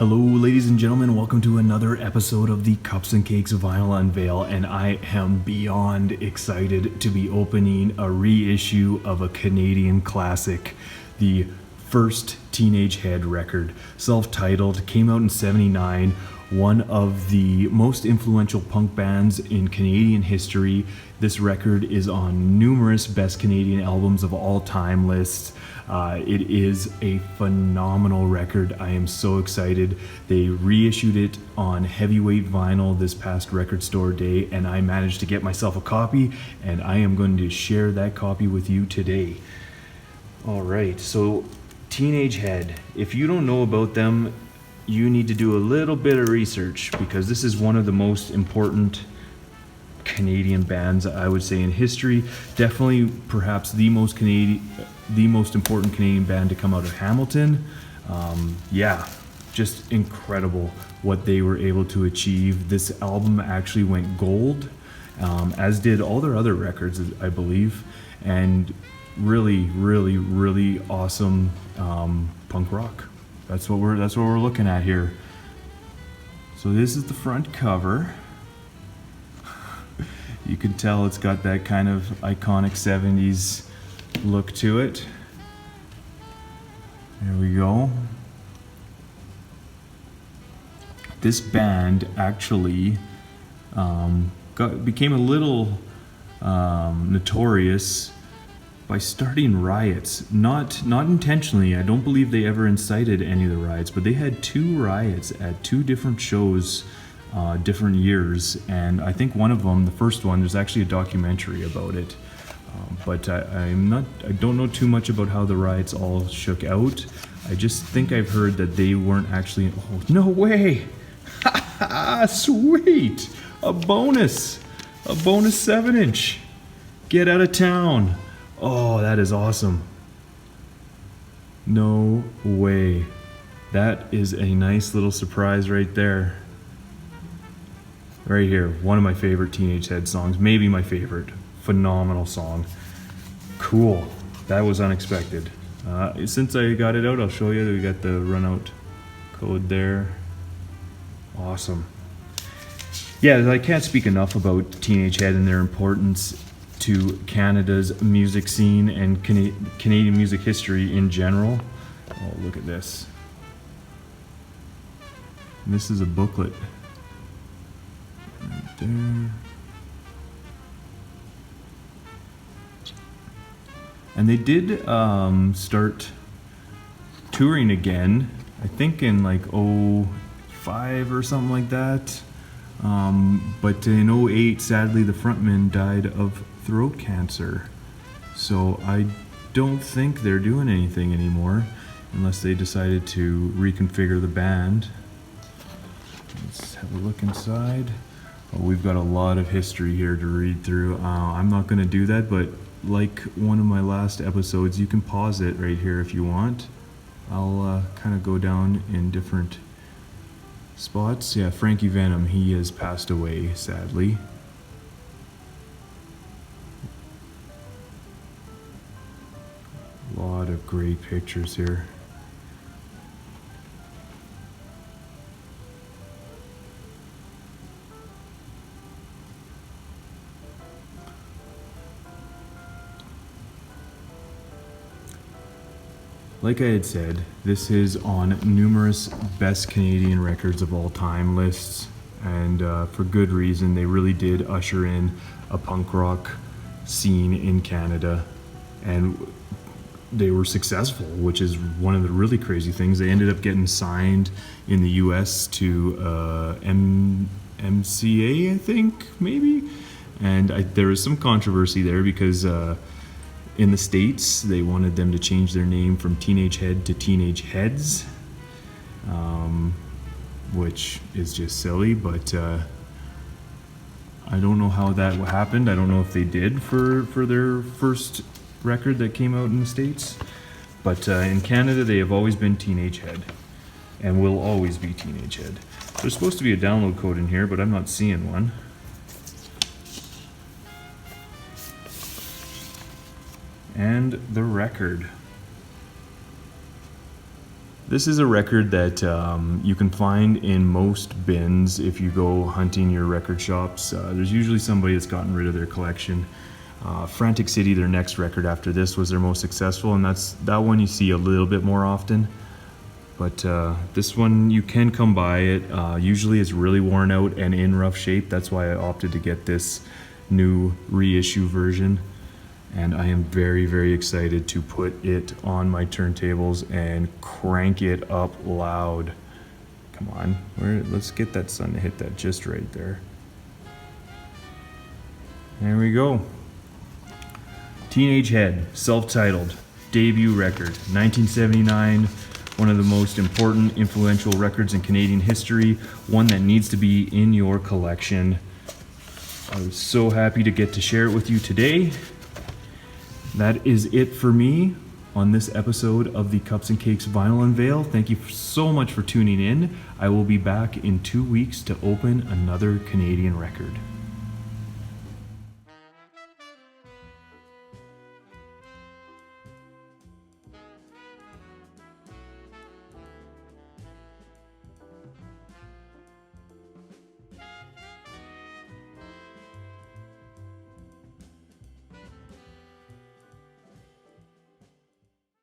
Hello, ladies and gentlemen. Welcome to another episode of the Cups and Cakes Vinyl Unveil, and I am beyond excited to be opening a reissue of a Canadian classic, the first Teenage Head record, self-titled, came out in '79, one of the most influential punk bands in Canadian history. This record is on numerous Best Canadian Albums of All Time lists. It is a phenomenal record. I am so excited. They reissued it on heavyweight vinyl this past record store day, and I managed to get myself a copy, and I am going to share that copy with you today. All right, so Teenage Head. If you don't know about them, you need to do a little bit of research, because this is one of the most important Canadian bands, I would say, in history. Definitely, perhaps the most important Canadian band to come out of Hamilton. Just incredible what they were able to achieve. This album actually went gold, as did all their other records, I believe, and really awesome punk rock. That's what we're looking at here. So this is the front cover. You can tell it's got that kind of iconic 70s look to it. There we go. This band actually became a little notorious by starting riots. Not intentionally. I don't believe they ever incited any of the riots, but they had 2 riots at 2 different shows, different years, and I think one of them, the first one, there's actually a documentary about it. But I don't know too much about how the riots all shook out. I just think I've heard that they weren't actually. Oh, no way! Sweet! A bonus 7-inch. Get out of town. Oh, that is awesome. No way. That is a nice little surprise right there. Right here, one of my favorite Teenage Head songs, maybe my favorite. Phenomenal song. Cool. That was unexpected. Since I got it out, I'll show you that we got the run out code there. Awesome. Yeah, I can't speak enough about Teenage Head and their importance to Canada's music scene and Canadian music history in general. Oh, look at this. And this is a booklet. Right there. And they did start touring again, I think in like '05 or something like that. But in '08, sadly, the frontman died of throat cancer. So I don't think they're doing anything anymore, unless they decided to reconfigure the band. Let's have a look inside. Oh, we've got a lot of history here to read through. I'm not going to do that, but like one of my last episodes, you can pause it right here if you want. I'll kind of go down in different spots. Yeah, Frankie Venom, he has passed away, sadly. A lot of great pictures here. Like I had said, this is on numerous Best Canadian Records of All Time lists, and for good reason. They really did usher in a punk rock scene in Canada, and they were successful, which is one of the really crazy things. They ended up getting signed in the US to MCA, I think, maybe, and there was some controversy there because in the States, they wanted them to change their name from Teenage Head to Teenage Heads, which is just silly, but I don't know how that happened. I don't know if they did for their first record that came out in the States, but in Canada, they have always been Teenage Head, and will always be Teenage Head. There's supposed to be a download code in here, but I'm not seeing one. And the record. This is a record that you can find in most bins if you go hunting your record shops. There's usually somebody that's gotten rid of their collection. Frantic City, their next record after this, was their most successful, and that one you see a little bit more often. But this one, you can come by it. Usually it's really worn out and in rough shape. That's why I opted to get this new reissue version. And I am very, very excited to put it on my turntables and crank it up loud. Come on, let's get that sun to hit that just right there. There we go. Teenage Head, self-titled, debut record, 1979. One of the most important, influential records in Canadian history. One that needs to be in your collection. I was so happy to get to share it with you today. That is it for me on this episode of the Cups and Cakes Vinyl Unveil. Thank you so much for tuning in. I will be back in 2 weeks to open another Canadian record.